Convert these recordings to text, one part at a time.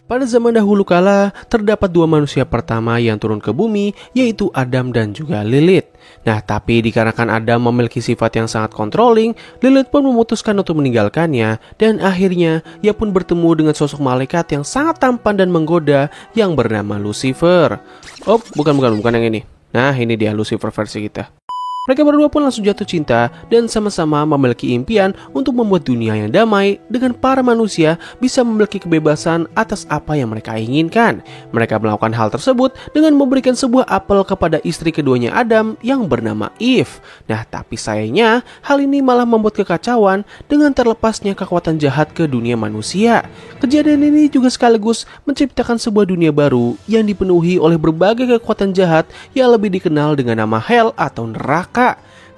Pada zaman dahulu kala, terdapat dua manusia pertama yang turun ke bumi, yaitu Adam dan juga Lilith. Nah, tapi dikarenakan Adam memiliki sifat yang sangat controlling, Lilith pun memutuskan untuk meninggalkannya, dan akhirnya ia pun bertemu dengan sosok malaikat yang sangat tampan dan menggoda yang bernama Lucifer. Oh, bukan yang ini. Nah, ini dia Lucifer versi kita. Mereka berdua pun langsung jatuh cinta dan sama-sama memiliki impian untuk membuat dunia yang damai dengan para manusia bisa memiliki kebebasan atas apa yang mereka inginkan. Mereka melakukan hal tersebut dengan memberikan sebuah apel kepada istri keduanya Adam yang bernama Eve. Nah, tapi sayangnya hal ini malah membuat kekacauan dengan terlepasnya kekuatan jahat ke dunia manusia. Kejadian ini juga sekaligus menciptakan sebuah dunia baru yang dipenuhi oleh berbagai kekuatan jahat yang lebih dikenal dengan nama Hell atau neraka.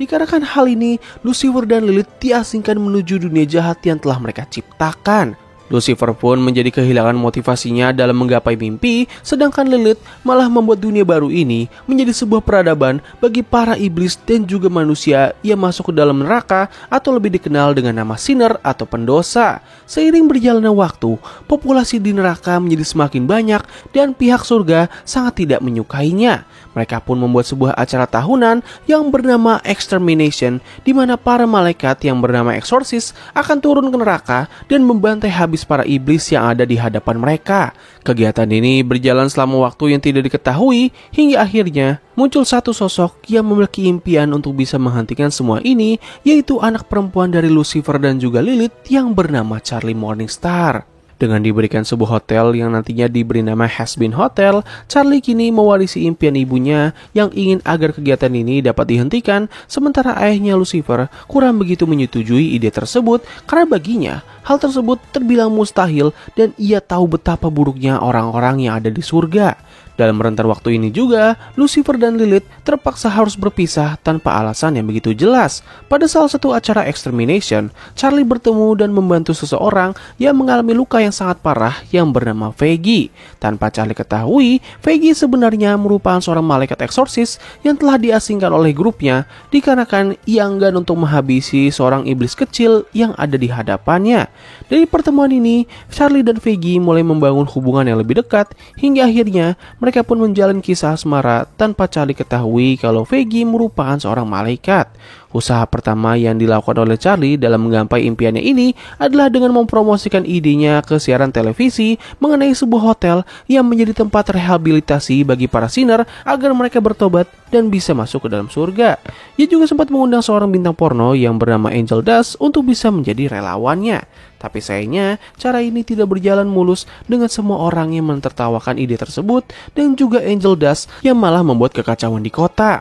Dikarenakan hal ini, Lucifer dan Lilith diasingkan menuju dunia jahat yang telah mereka ciptakan. Lucifer pun menjadi kehilangan motivasinya dalam menggapai mimpi, sedangkan Lilith malah membuat dunia baru ini menjadi sebuah peradaban bagi para iblis dan juga manusia yang masuk ke dalam neraka atau lebih dikenal dengan nama sinner atau pendosa. Seiring berjalannya waktu, populasi di neraka menjadi semakin banyak dan pihak surga sangat tidak menyukainya. Mereka pun membuat sebuah acara tahunan yang bernama Extermination, di mana para malaikat yang bernama Exorcist akan turun ke neraka dan membantai habis para iblis yang ada di hadapan mereka. Kegiatan ini berjalan selama waktu yang tidak diketahui, hingga akhirnya muncul satu sosok yang memiliki impian untuk bisa menghentikan semua ini, yaitu anak perempuan dari Lucifer dan juga Lilith yang bernama Charlie Morningstar. Dengan diberikan sebuah hotel yang nantinya diberi nama Has-Been Hotel, Charlie kini mewarisi impian ibunya yang ingin agar kegiatan ini dapat dihentikan, sementara ayahnya Lucifer kurang begitu menyetujui ide tersebut karena baginya hal tersebut terbilang mustahil dan ia tahu betapa buruknya orang-orang yang ada di surga. Dalam rentan waktu ini juga, Lucifer dan Lilith terpaksa harus berpisah tanpa alasan yang begitu jelas. Pada salah satu acara Extermination, Charlie bertemu dan membantu seseorang yang mengalami luka yang sangat parah yang bernama Veggie. Tanpa Charlie ketahui, Veggie sebenarnya merupakan seorang malaikat eksorsis yang telah diasingkan oleh grupnya dikarenakan ia enggan untuk menghabisi seorang iblis kecil yang ada di hadapannya. Dari pertemuan ini, Charlie dan Veggie mulai membangun hubungan yang lebih dekat hingga akhirnya mereka pun menjalin kisah asmara tanpa Charlie ketahui kalau Veggie merupakan seorang malaikat. Usaha pertama yang dilakukan oleh Charlie dalam menggapai impiannya ini adalah dengan mempromosikan idenya ke siaran televisi mengenai sebuah hotel yang menjadi tempat rehabilitasi bagi para sinner agar mereka bertobat dan bisa masuk ke dalam surga. Ia juga sempat mengundang seorang bintang porno yang bernama Angel Dust untuk bisa menjadi relawannya. Tapi sayangnya, cara ini tidak berjalan mulus dengan semua orang yang mentertawakan ide tersebut dan juga Angel Dust yang malah membuat kekacauan di kota.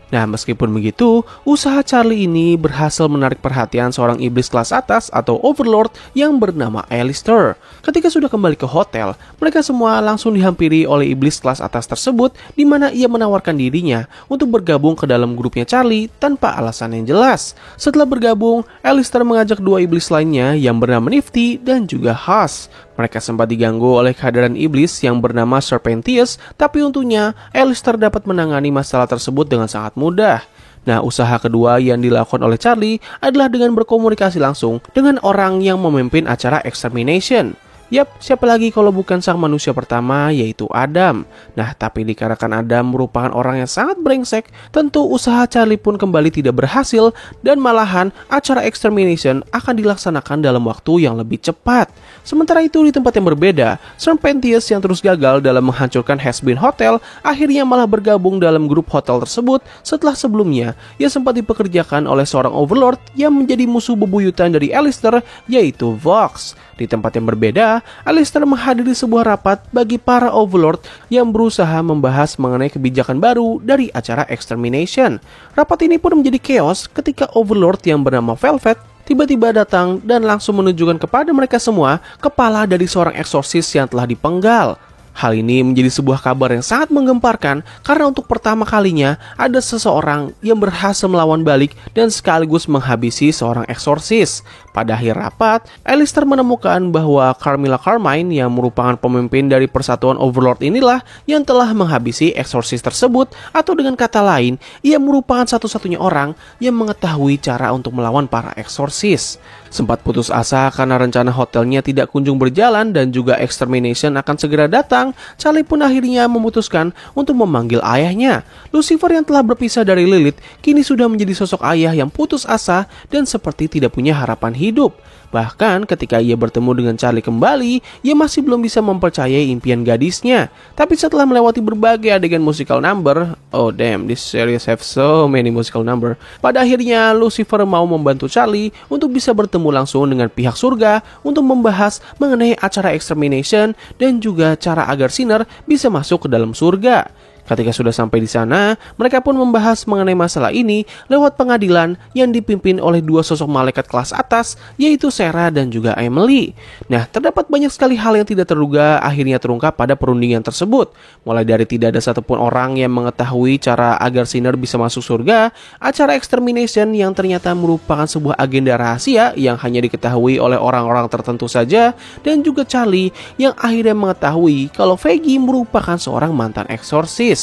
Nah, meskipun begitu, usaha Charlie ini berhasil menarik perhatian seorang iblis kelas atas atau overlord yang bernama Alistair. Ketika sudah kembali ke hotel, mereka semua langsung dihampiri oleh iblis kelas atas tersebut, di mana ia menawarkan dirinya untuk bergabung ke dalam grupnya Charlie tanpa alasan yang jelas. Setelah bergabung, Alistair mengajak dua iblis lainnya yang bernama Nifty dan juga Hush. Mereka sempat diganggu oleh kehadiran iblis yang bernama Serpentius, tapi untungnya Alistair dapat menangani masalah tersebut dengan sangat mudah. Nah, usaha kedua yang dilakukan oleh Charlie adalah dengan berkomunikasi langsung dengan orang yang memimpin acara Extermination. Yap, siapa lagi kalau bukan sang manusia pertama, yaitu Adam. Nah, tapi dikarenakan Adam merupakan orang yang sangat brengsek, tentu usaha Charlie pun kembali tidak berhasil dan malahan acara Extermination akan dilaksanakan dalam waktu yang lebih cepat. Sementara itu di tempat yang berbeda, Serpentius yang terus gagal dalam menghancurkan Has-Been Hotel akhirnya malah bergabung dalam grup hotel tersebut setelah sebelumnya ia sempat dipekerjakan oleh seorang overlord yang menjadi musuh bebuyutan dari Alistair, yaitu Vox. Di tempat yang berbeda, Alistair menghadiri sebuah rapat bagi para overlord yang berusaha membahas mengenai kebijakan baru dari acara Extermination. Rapat ini pun menjadi chaos ketika overlord yang bernama Velvet tiba-tiba datang dan langsung menunjukkan kepada mereka semua kepala dari seorang eksorsis yang telah dipenggal. Hal ini menjadi sebuah kabar yang sangat menggemparkan karena untuk pertama kalinya ada seseorang yang berhasil melawan balik dan sekaligus menghabisi seorang eksorsis. Pada akhir rapat, Alistair menemukan bahwa Carmilla Carmine yang merupakan pemimpin dari Persatuan Overlord inilah yang telah menghabisi eksorsis tersebut, atau dengan kata lain, ia merupakan satu-satunya orang yang mengetahui cara untuk melawan para eksorsis. Sempat putus asa karena rencana hotelnya tidak kunjung berjalan dan juga extermination akan segera datang, Charlie pun akhirnya memutuskan untuk memanggil ayahnya. Lucifer yang telah berpisah dari Lilith kini sudah menjadi sosok ayah yang putus asa dan seperti tidak punya harapan hidup. Bahkan ketika ia bertemu dengan Charlie kembali, ia masih belum bisa mempercayai impian gadisnya. Tapi setelah melewati berbagai adegan musical number, oh damn, this series have so many musical number, pada akhirnya Lucifer mau membantu Charlie untuk bisa bertemu langsung dengan pihak surga untuk membahas mengenai acara extermination dan juga cara agar Sinner bisa masuk ke dalam surga. Ketika sudah sampai di sana, mereka pun membahas mengenai masalah ini lewat pengadilan yang dipimpin oleh dua sosok malaikat kelas atas, yaitu Sarah dan juga Emily. Nah, terdapat banyak sekali hal yang tidak terduga akhirnya terungkap pada perundingan tersebut. Mulai dari tidak ada satupun orang yang mengetahui cara agar Sinner bisa masuk surga, acara extermination yang ternyata merupakan sebuah agenda rahasia yang hanya diketahui oleh orang-orang tertentu saja, dan juga Charlie yang akhirnya mengetahui kalau Peggy merupakan seorang mantan eksorsis.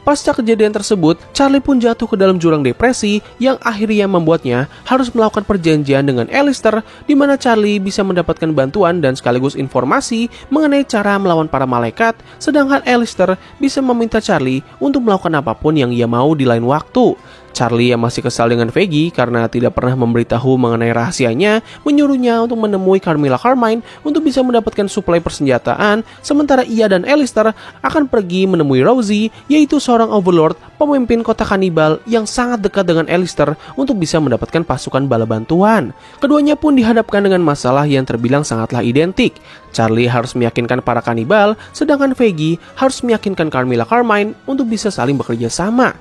Pasca kejadian tersebut, Charlie pun jatuh ke dalam jurang depresi yang akhirnya membuatnya harus melakukan perjanjian dengan Alistair, di mana Charlie bisa mendapatkan bantuan dan sekaligus informasi mengenai cara melawan para malaikat, sedangkan Alistair bisa meminta Charlie untuk melakukan apapun yang ia mau di lain waktu. Charlie yang masih kesal dengan Peggy karena tidak pernah memberitahu mengenai rahasianya, menyuruhnya untuk menemui Carmilla Carmine untuk bisa mendapatkan suplai persenjataan, sementara ia dan Alistair akan pergi menemui Rosie, yaitu seorang overlord, pemimpin kota kanibal yang sangat dekat dengan Alistair untuk bisa mendapatkan pasukan bala bantuan. Keduanya pun dihadapkan dengan masalah yang terbilang sangatlah identik. Charlie harus meyakinkan para kanibal, sedangkan Peggy harus meyakinkan Carmilla Carmine untuk bisa saling bekerja sama.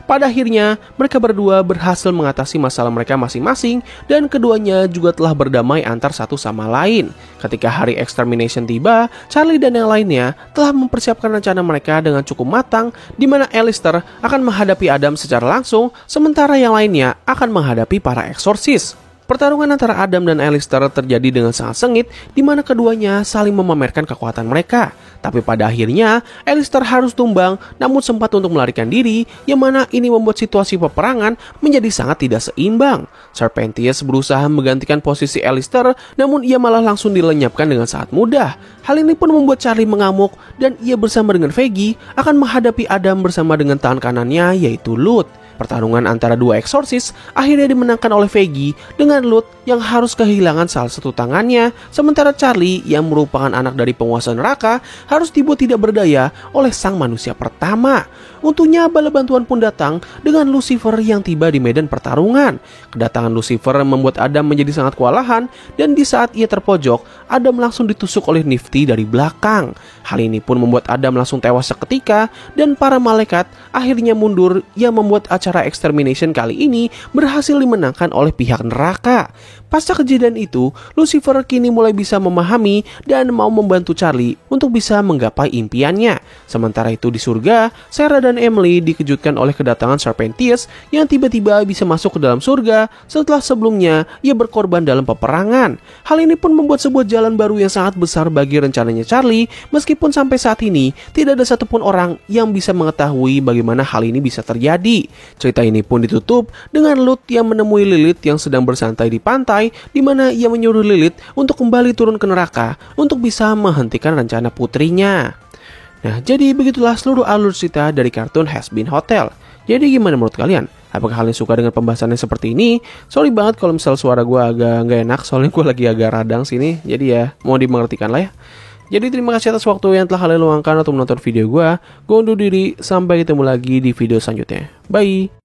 Pada akhirnya, mereka berdua berhasil mengatasi masalah mereka masing-masing dan keduanya juga telah berdamai antar satu sama lain. Ketika hari extermination tiba, Charlie dan yang lainnya telah mempersiapkan rencana mereka dengan cukup matang, di mana Alistair akan menghadapi Adam secara langsung, sementara yang lainnya akan menghadapi para eksorsis. Pertarungan antara Adam dan Alistair terjadi dengan sangat sengit, di mana keduanya saling memamerkan kekuatan mereka. Tapi pada akhirnya, Alistair harus tumbang, namun sempat untuk melarikan diri, yang mana ini membuat situasi peperangan menjadi sangat tidak seimbang. Serpentius berusaha menggantikan posisi Alistair, namun ia malah langsung dilenyapkan dengan sangat mudah. Hal ini pun membuat Charlie mengamuk, dan ia bersama dengan Peggy akan menghadapi Adam bersama dengan tangan kanannya, yaitu Lut. Pertarungan antara dua eksorsis akhirnya dimenangkan oleh Peggy dengan Lut yang harus kehilangan salah satu tangannya, sementara Charlie yang merupakan anak dari penguasa neraka harus dibuat tidak berdaya oleh sang manusia pertama. Untungnya bala bantuan pun datang dengan Lucifer yang tiba di medan pertarungan. Kedatangan Lucifer membuat Adam menjadi sangat kewalahan, dan di saat ia terpojok, Adam langsung ditusuk oleh Nifty dari belakang. Hal ini pun membuat Adam langsung tewas seketika, dan para malaikat akhirnya mundur yang membuat acara extermination kali ini berhasil dimenangkan oleh pihak neraka. Pasca kejadian itu, Lucifer kini mulai bisa memahami dan mau membantu Charlie untuk bisa menggapai impiannya. Sementara itu di surga, Sarah dan Emily dikejutkan oleh kedatangan Serpentius yang tiba-tiba bisa masuk ke dalam surga setelah sebelumnya ia berkorban dalam peperangan. Hal ini pun membuat sebuah jalan baru yang sangat besar bagi rencananya Charlie, meskipun sampai saat ini tidak ada satupun orang yang bisa mengetahui bagaimana hal ini bisa terjadi. Cerita ini pun ditutup dengan Lut yang menemui Lilith yang sedang bersantai di pantai, di mana ia menyuruh Lilith untuk kembali turun ke neraka untuk bisa menghentikan rencana putrinya. Nah, jadi begitulah seluruh alur cerita dari kartun Has Been Hotel. Jadi gimana menurut kalian? Apakah kalian suka dengan pembahasannya seperti ini? Sorry banget kalau misal suara gue agak nggak enak, soalnya gue lagi agak radang sini. Jadi ya, mau dimengertikan lah ya. Jadi terima kasih atas waktu yang telah kalian luangkan untuk menonton video gue. Gue undur diri, sampai ketemu lagi di video selanjutnya. Bye!